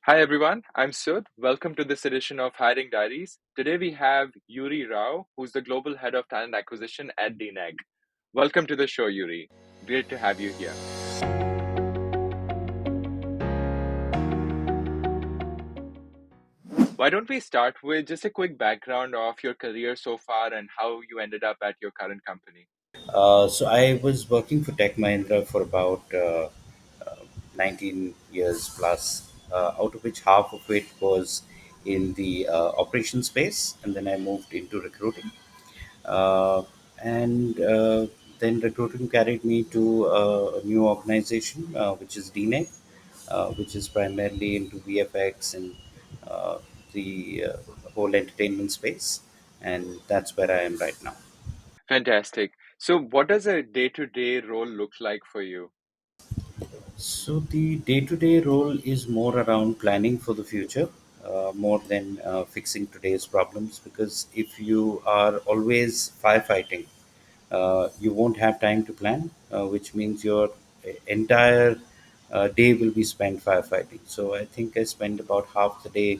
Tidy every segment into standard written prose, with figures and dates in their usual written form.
Hi everyone, I'm Sud. Welcome to this edition of Hiring Diaries. Today we have Yuri Roy, who's the Global Head of Talent Acquisition at DNEG. Welcome to the show, Yuri. Great to have you here. Why don't we start with just a quick background of your career so far and how you ended up at your current company? So I was working for Tech Mahindra for about 19 years plus, out of which half of it was in the operation space, and then I moved into recruiting. Uh, and Then recruiting carried me to a new organization, which is DNEG, which is primarily into VFX and uh, the whole entertainment space. And that's where I am right now. Fantastic. So, what does a day to day role look like for you? So the day-to-day role is more around planning for the future, more than fixing today's problems. Because if you are always firefighting, you won't have time to plan, which means your entire day will be spent firefighting. So I think I spend about half the day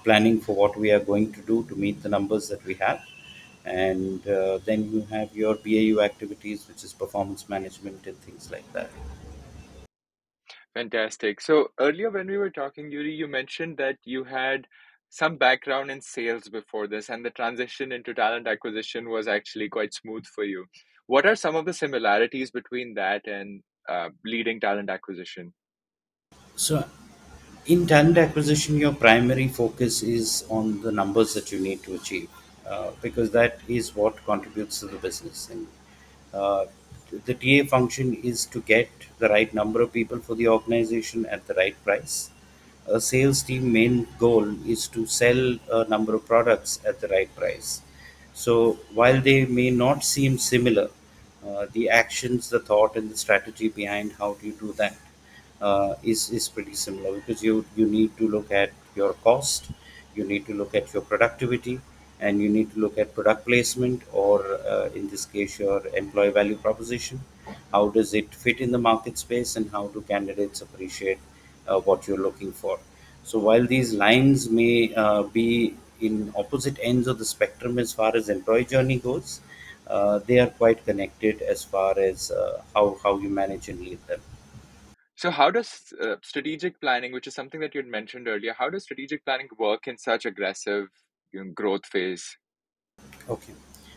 planning for what we are going to do to meet the numbers that we have. And then you have your BAU activities, which is performance management and things like that. Fantastic. So earlier when we were talking, Yuri, you mentioned that you had some background in sales before this, and the transition into talent acquisition was actually quite smooth for you. What are some of the similarities between that and leading talent acquisition? So in talent acquisition, your primary focus is on the numbers that you need to achieve, because that is what contributes to the business. And uh, the TA function is to get the right number of people for the organization at the right price. A sales team main goal is to sell a number of products at the right price. So while they may not seem similar, the actions, the thought, and the strategy behind how do you do that is pretty similar, because you need to look at your cost, you need to look at your productivity, and you need to look at product placement, or in this case your employee value proposition. How does it fit in the market space, and how do candidates appreciate what you're looking for? So while these lines may be in opposite ends of the spectrum as far as employee journey goes, they are quite connected as far as how you manage and lead them. So how does strategic planning, which is something that you had mentioned earlier, how does strategic planning work in such aggressive, growth phase? Okay.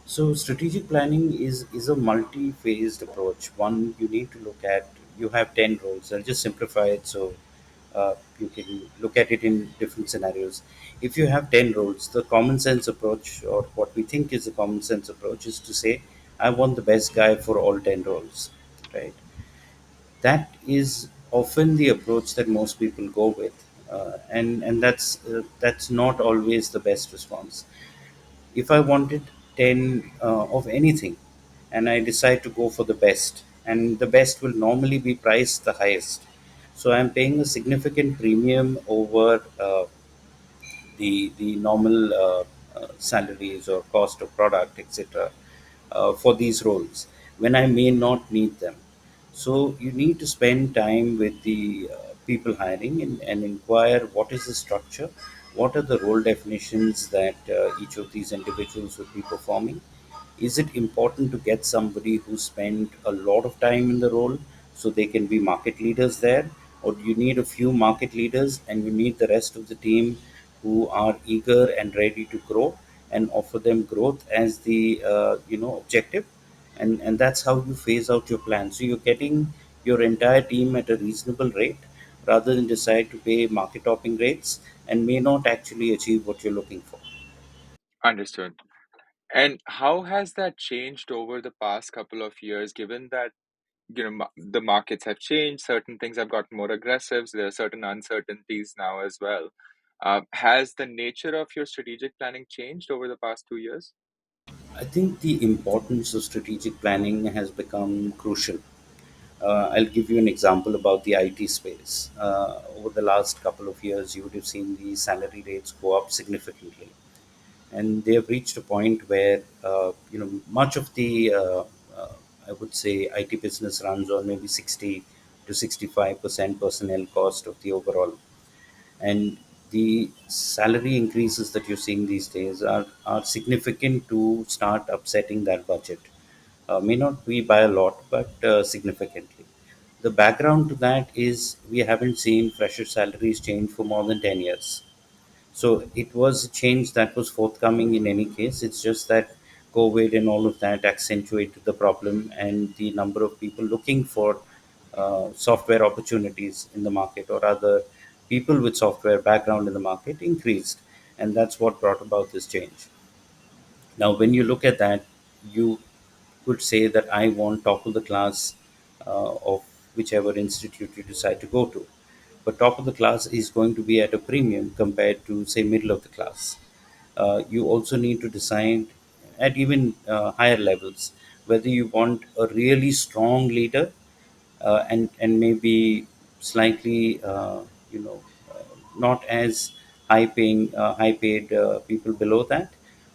So strategic planning is a multi-phased approach. One, you need to look at, you have 10 roles. I'll just simplify it so you can look at it in different scenarios. If you have 10 roles, the common sense approach, or what we think is the common sense approach, is to say, I want the best guy for all 10 roles, right? That is often the approach that most people go with. And that's not always the best response. If I wanted 10 of anything, and I decide to go for the best, and the best will normally be priced the highest. So I'm paying a significant premium over the normal salaries or cost of product, etc., for these roles when I may not need them. So you need to spend time with the people hiring, and inquire what is the structure, what are the role definitions that each of these individuals would be performing. Is it important to get somebody who spent a lot of time in the role so they can be market leaders there? Or do you need a few market leaders and you need the rest of the team who are eager and ready to grow, and offer them growth as the objective? And that's how you phase out your plan. So you're getting your entire team at a reasonable rate, rather than decide to pay market topping rates and may not actually achieve what you're looking for. Understood. And how has that changed over the past couple of years, given that the markets have changed, certain things have gotten more aggressive, so there are certain uncertainties now as well. Has the nature of your strategic planning changed over the past 2 years? I think the importance of strategic planning has become crucial. I'll give you an example about the IT space. Over the last couple of years, you would have seen the salary rates go up significantly, and they have reached a point where much of the I would say IT business runs on maybe 60 to 65% personnel cost of the overall. and the salary increases that you're seeing these days are significant to start upsetting that budget. May not be by a lot, but significantly. The background to that is we haven't seen fresher salaries change for more than 10 years. So it was a change that was forthcoming in any case. It's just that COVID and all of that accentuated the problem, and the number of people looking for software opportunities in the market, or other people with software background in the market, increased. And that's what brought about this change. Now, when you look at that, you could say that I want top of the class of whichever institute you decide to go to. But top of the class is going to be at a premium compared to, say, middle of the class. You also need to decide at even higher levels whether you want a really strong leader, and maybe slightly not as high paid people below that,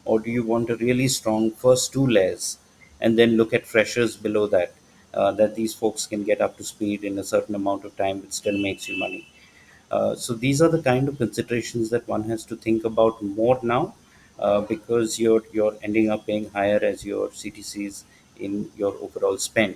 or do you want a really strong first two layers and then look at freshers below that, that these folks can get up to speed in a certain amount of time but still makes you money. So these are the kind of considerations that one has to think about more now, because you're ending up paying higher as your CTCs in your overall spend.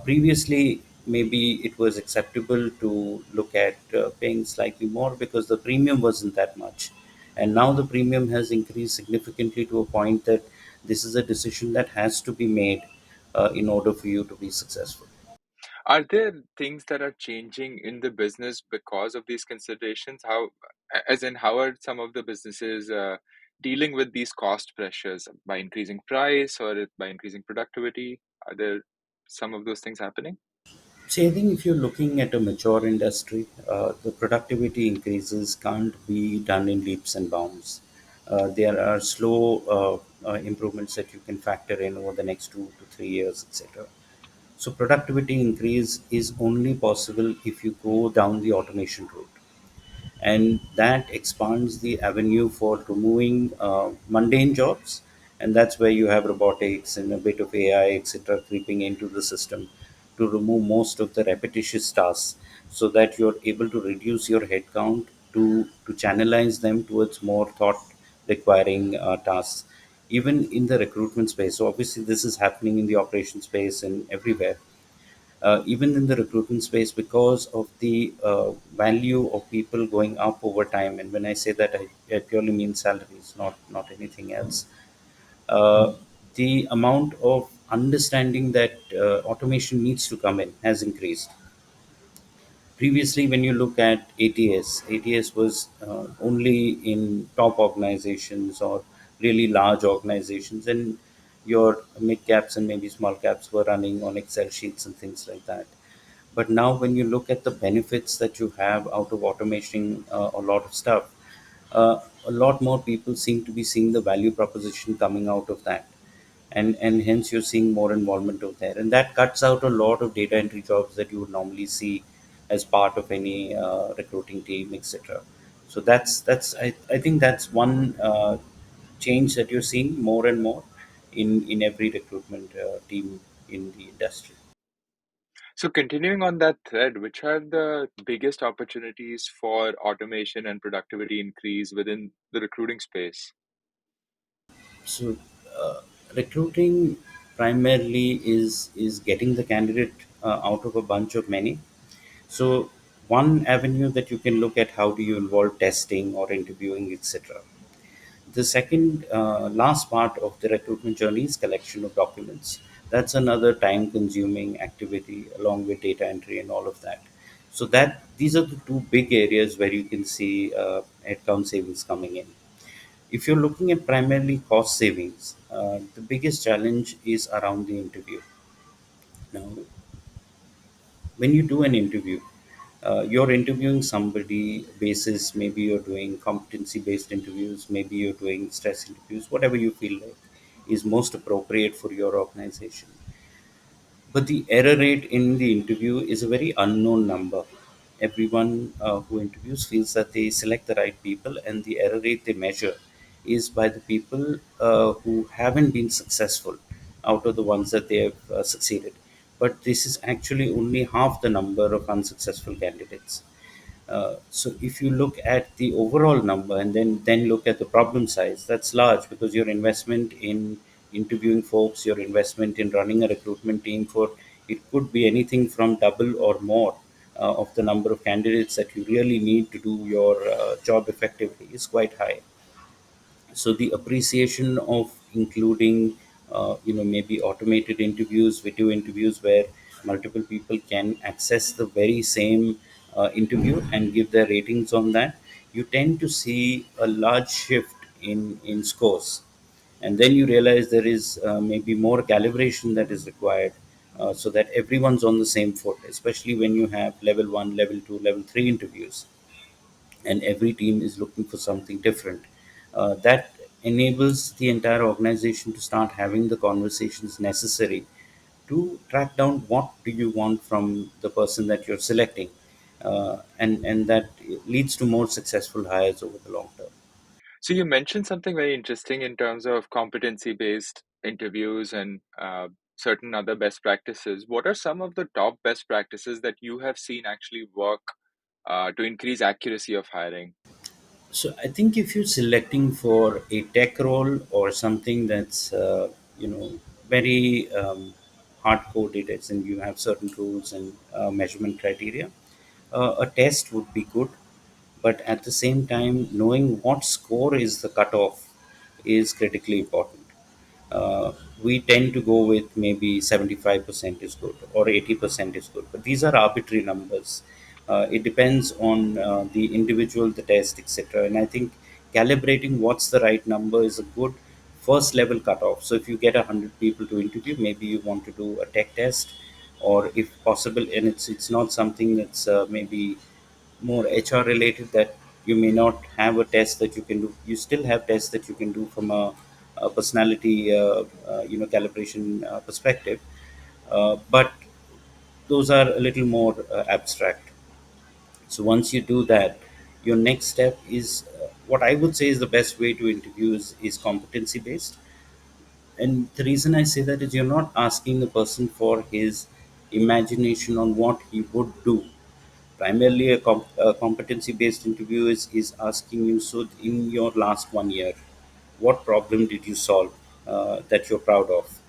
Previously, maybe it was acceptable to look at paying slightly more because the premium wasn't that much, and now the premium has increased significantly to a point that this is a decision that has to be made in order for you to be successful. Are there things that are changing in the business because of these considerations? As in, how are some of the businesses dealing with these cost pressures by increasing price or by increasing productivity? Are there some of those things happening? See, I think if you're looking at a mature industry, the productivity increases can't be done in leaps and bounds. There are slow improvements that you can factor in over the next 2 to 3 years, etc. So, productivity increase is only possible if you go down the automation route, and that expands the avenue for removing mundane jobs, and that's where you have robotics and a bit of AI, etc., creeping into the system to remove most of the repetitious tasks, so that you're able to reduce your headcount to channelize them towards more thought requiring tasks, even in the recruitment space. So obviously this is happening in the operation space and everywhere, even in the recruitment space, because of the value of people going up over time. And when I say that, I purely mean salaries, not anything else. Uh, the amount of understanding that automation needs to come in has increased. Previously, when you look at ATS was only in top organizations or really large organizations, and your mid caps and maybe small caps were running on Excel sheets and things like that. But now, when you look at the benefits that you have out of automating a lot of stuff, a lot more people seem to be seeing the value proposition coming out of that, and hence you're seeing more involvement out there, and that cuts out a lot of data entry jobs that you would normally see as part of any recruiting team, etc. So I think that's one change that you're seeing more and more in every recruitment team in the industry. So, continuing on that thread, which are the biggest opportunities for automation and productivity increase within the recruiting space? So, uh, recruiting primarily is getting the candidate out of a bunch of many. So, one avenue that you can look at, how do you involve testing or interviewing, etc. The second last part of the recruitment journey is collection of documents. That's another time-consuming activity along with data entry and all of that. So that these are the two big areas where you can see headcount savings coming in. If you're looking at primarily cost savings, the biggest challenge is around the interview. Now, when you do an interview, you're interviewing somebody basis, maybe you're doing competency based interviews, maybe you're doing stress interviews, whatever you feel like is most appropriate for your organization. But the error rate in the interview is a very unknown number. Everyone who interviews feels that they select the right people, and the error rate they measure is by the people who haven't been successful out of the ones that they have succeeded. But this is actually only half the number of unsuccessful candidates. So if you look at the overall number and then look at the problem size, that's large because your investment in interviewing folks, your investment in running a recruitment team for it could be anything from double or more of the number of candidates that you really need to do your job effectively is quite high. So the appreciation of including maybe automated interviews, video interviews where multiple people can access the very same interview and give their ratings on that, you tend to see a large shift in scores. And then you realize there is maybe more calibration that is required, so that everyone's on the same foot, especially when you have level 1, level 2, level 3 interviews, and every team is looking for something different. That enables the entire organization to start having the conversations necessary to track down what do you want from the person that you're selecting, and that leads to more successful hires over the long term. So you mentioned something very interesting in terms of competency-based interviews and certain other best practices. What are some of the top best practices that you have seen actually work to increase accuracy of hiring? So I think if you're selecting for a tech role or something that's very hard coded, as in you have certain rules and measurement criteria, a test would be good. But at the same time, knowing what score is the cutoff is critically important. uh, we tend to go with maybe 75% is good or 80% is good, but these are arbitrary numbers. It depends on the individual, the test, etc. And I think calibrating what's the right number is a good first level cutoff. So if you get 100 people to interview, maybe you want to do a tech test, or if possible, and it's not something that's maybe more HR related, that you may not have a test that you can do. You still have tests that you can do from a personality, calibration perspective, but those are a little more abstract. So once you do that, your next step is what I would say is the best way to interview is competency based. And the reason I say that is you're not asking the person for his imagination on what he would do. Primarily, a competency based interview is asking you, so in your last 1 year, what problem did you solve that you're proud of?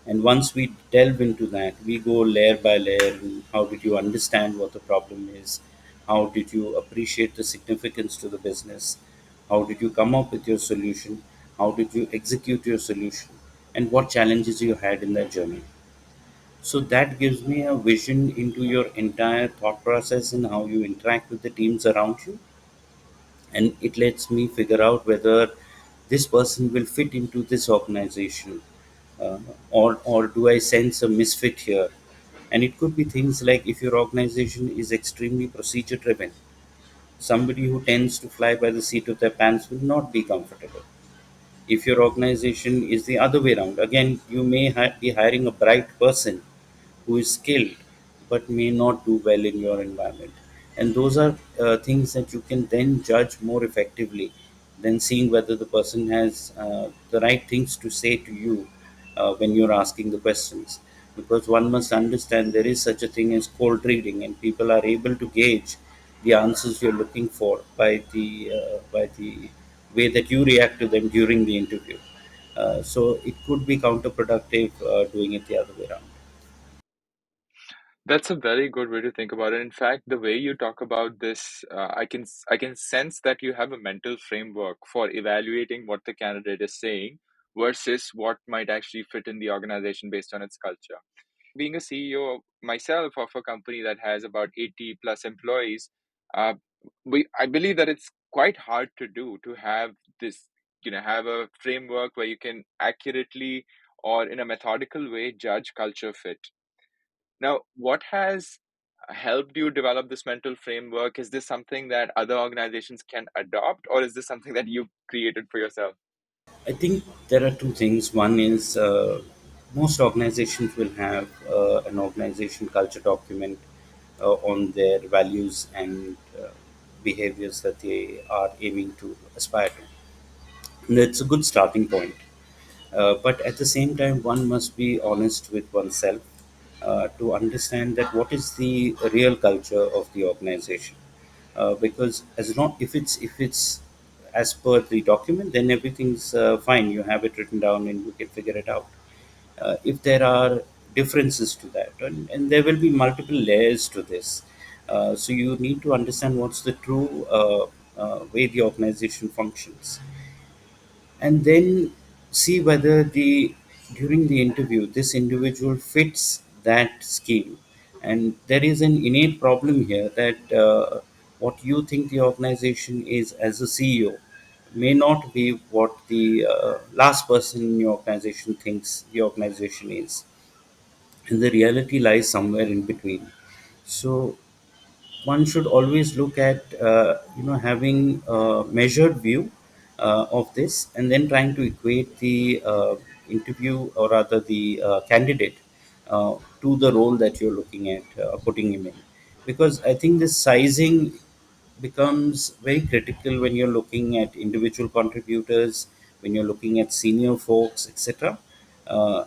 And once we delve into that, we go layer by layer. And how did you understand what the problem is? How did you appreciate the significance to the business? How did you come up with your solution? How did you execute your solution? And what challenges you had in that journey? So that gives me a vision into your entire thought process and how you interact with the teams around you. And it lets me figure out whether this person will fit into this organization, uh, or do I sense a misfit here. And it could be things like, if your organization is extremely procedure driven, somebody who tends to fly by the seat of their pants will not be comfortable. If your organization is the other way around, again, you may be hiring a bright person who is skilled but may not do well in your environment. And those are things that you can then judge more effectively than seeing whether the person has the right things to say to you when you're asking the questions. Because one must understand there is such a thing as cold reading, and people are able to gauge the answers you're looking for by the way that you react to them during the interview. So it could be counterproductive doing it the other way around. That's a very good way to think about it. In fact, the way you talk about this, I can sense that you have a mental framework for evaluating what the candidate is saying versus what might actually fit in the organization based on its culture. Being a CEO myself of a company that has about 80 plus employees, uh, I believe that it's quite hard to do to have this, have a framework where you can accurately or in a methodical way judge culture fit. Now, what has helped you develop this mental framework? Is this something that other organizations can adopt, or is this something that you created for yourself? I think there are two things. One is most organizations will have an organization culture document on their values and behaviors that they are aiming to aspire to. And it's a good starting point. But at the same time, one must be honest with oneself to understand that what is the real culture of the organization. because as long if it's as per the document, then everything's fine. You have it written down and you can figure it out. If there are differences to that, and there will be multiple layers to this, so you need to understand what's the true way the organization functions, and then see whether the during the interview this individual fits that scheme. And there is an innate problem here that what you think the organization is as a CEO may not be what the last person in your organization thinks the organization is, and the reality lies somewhere in between. So one should always look at having a measured view of this, and then trying to equate the interview, or rather the candidate, to the role that you're looking at putting him in. Because I think this sizing becomes very critical when you're looking at individual contributors, when you're looking at senior folks, etc.,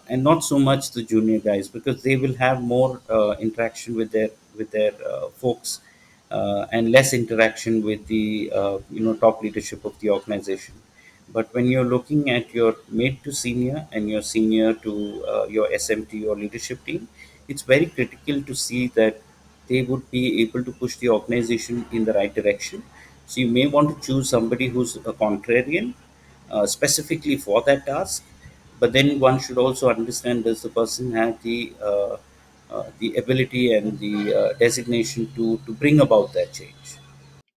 and not so much the junior guys, because they will have more interaction with their folks, and less interaction with the top leadership of the organization. But when you're looking at your mid to senior and your senior to your SMT or leadership team, it's very critical to see that they would be able to push the organization in the right direction. So you may want to choose somebody who's a contrarian, specifically for that task. But then one should also understand, does the person have the ability and the designation to bring about that change?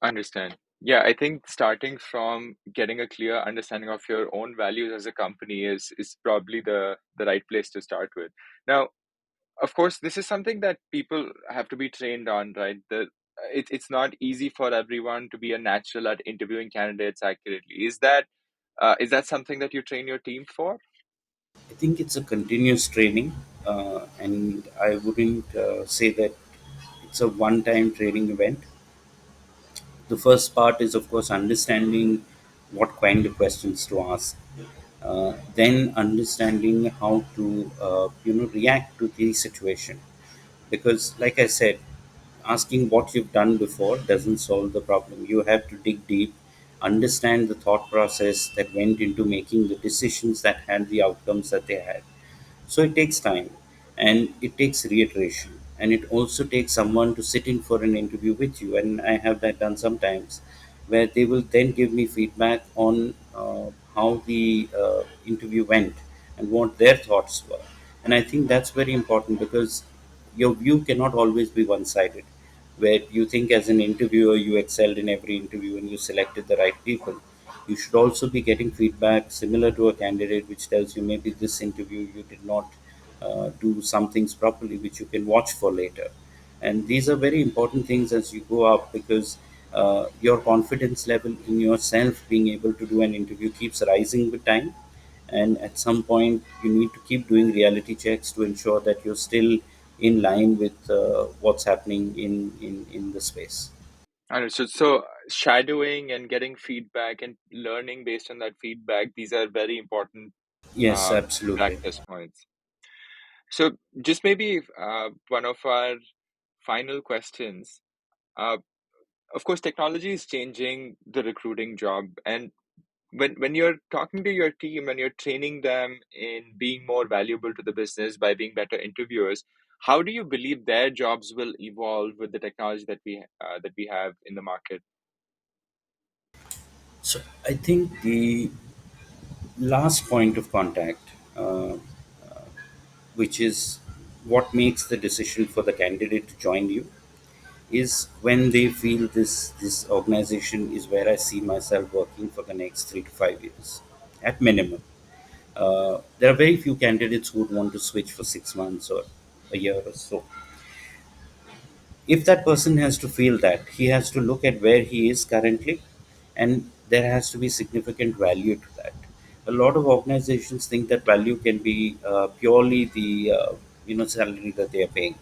Understand. Yeah, I think starting from getting a clear understanding of your own values as a company is probably the right place to start with. Now, of course, this is something that people have to be trained on, right? It's not easy for everyone to be a natural at interviewing candidates accurately. Is that something that you train your team for? I think it's a continuous training, and I wouldn't say that it's a one-time training event. The first part is, of course, understanding what kind of questions to ask, then understanding how to react to the situation. Because, like I said, asking what you've done before doesn't solve the problem. You have to dig deep, understand the thought process that went into making the decisions that had the outcomes that they had. So it takes time, and it takes reiteration, and it also takes someone to sit in for an interview with you. And I have that done sometimes, where they will then give me feedback on how the interview went and what their thoughts were. And I think that's very important, because your view cannot always be one sided, where you think as an interviewer you excelled in every interview and you selected the right people. You should also be getting feedback similar to a candidate, which tells you maybe this interview you did not do some things properly, which you can watch for later. And these are very important things as you go up, because your confidence level in yourself being able to do an interview keeps rising with time. And at some point you need to keep doing reality checks to ensure that you're still in line with what's happening in the space. Understood. So shadowing and getting feedback and learning based on that feedback, these are very important Yes, absolutely. practice points. So just maybe one of our final questions. Uh, of course, technology is changing the recruiting job, and when you're talking to your team and you're training them in being more valuable to the business by being better interviewers, how do you believe their jobs will evolve with the technology that we have in the market? So I think the last point of contact, which is what makes the decision for the candidate to join you, is when they feel this organization is where I see myself working for the next 3 to 5 years, at minimum. There are very few candidates who would want to switch for 6 months or a year or so. If that person has to feel that, he has to look at where he is currently, and there has to be significant value to that. A lot of organizations think that value can be purely the salary that they are paying,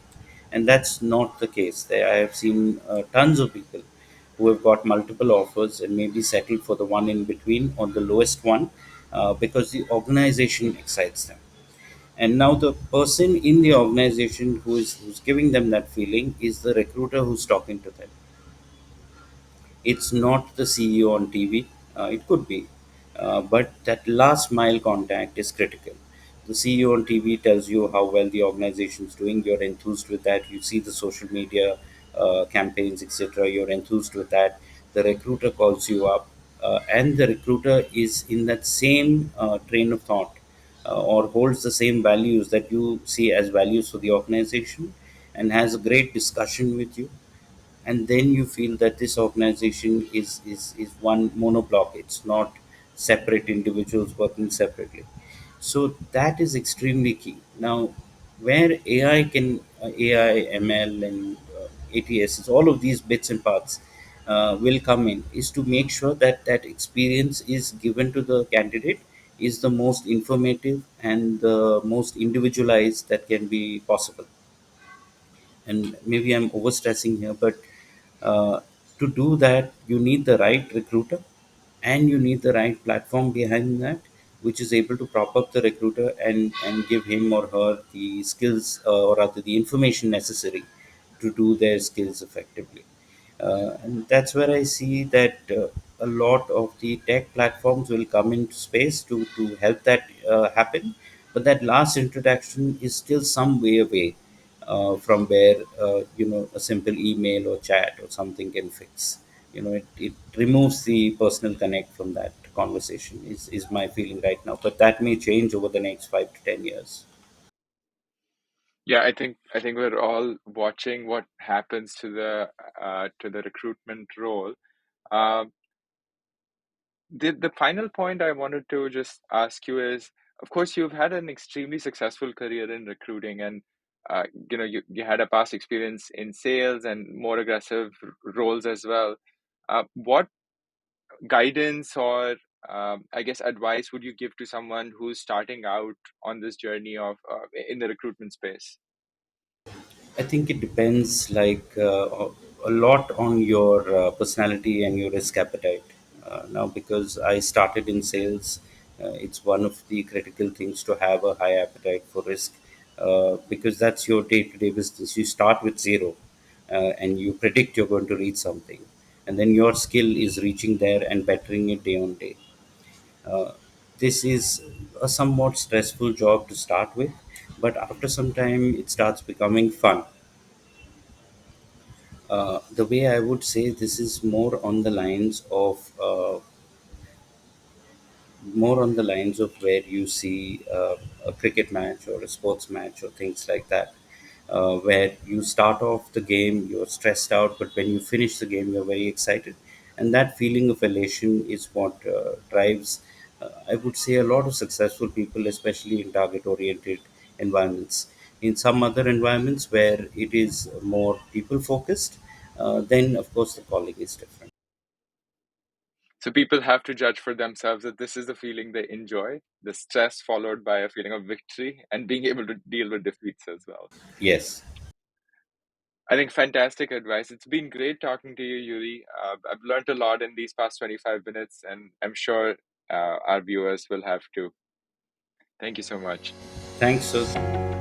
and that's not the case. I have seen tons of people who have got multiple offers and maybe settled for the one in between or the lowest one, because the organization excites them. And now the person in the organization who's giving them that feeling is the recruiter who's talking to them. It's not the CEO on TV. It could be, but that last mile contact is critical. The CEO on TV tells you how well the organization is doing. You're enthused with that. You see the social media campaigns, etc. You're enthused with that. The recruiter calls you up, and the recruiter is in that same train of thought, or holds the same values that you see as values for the organization, and has a great discussion with you. And then you feel that this organization is one monoblock. It's not separate individuals working separately. So that is extremely key. Now, where AI can, AI, ML, and ATS, all of these bits and parts will come in, is to make sure that that experience is given to the candidate is the most informative and the most individualized that can be possible. And maybe I'm overstressing here, but uh, to do that, you need the right recruiter, and you need the right platform behind that, which is able to prop up the recruiter and give him or her the skills, or rather the information necessary to do their skills effectively. And that's where I see that a lot of the tech platforms will come into space to help that happen. But that last introduction is still some way away from where, a simple email or chat or something can fix. It removes the personal connect from that conversation, is my feeling right now. But that may change over the next 5 to 10 years. Yeah, I think we're all watching what happens to the recruitment role. Um, the final point I wanted to just ask you is, of course, you've had an extremely successful career in recruiting, and you had a past experience in sales and more aggressive roles as well. What guidance or I guess advice would you give to someone who's starting out on this journey of in the recruitment space? I think it depends, a lot on your personality and your risk appetite. Now, because I started in sales, it's one of the critical things to have a high appetite for risk, because that's your day-to-day business. You start with zero, and you predict you're going to reach something, and then your skill is reaching there and bettering it day on day. Uh, this is a somewhat stressful job to start with, but after some time, it starts becoming fun. The way I would say, this is more on the lines of where you see a cricket match or a sports match or things like that, where you start off the game, you're stressed out, but when you finish the game, you're very excited. And that feeling of elation is what drives, I would say, a lot of successful people, especially in target oriented environments. In some other environments where it is more people focused, then of course the calling is different. So people have to judge for themselves that this is the feeling they enjoy, the stress followed by a feeling of victory and being able to deal with defeats as well. Yes. I think fantastic advice. It's been great talking to you, Yuri. I've learned a lot in these past 25 minutes, and I'm sure our viewers will have to. Thank you so much. Thanks, sir.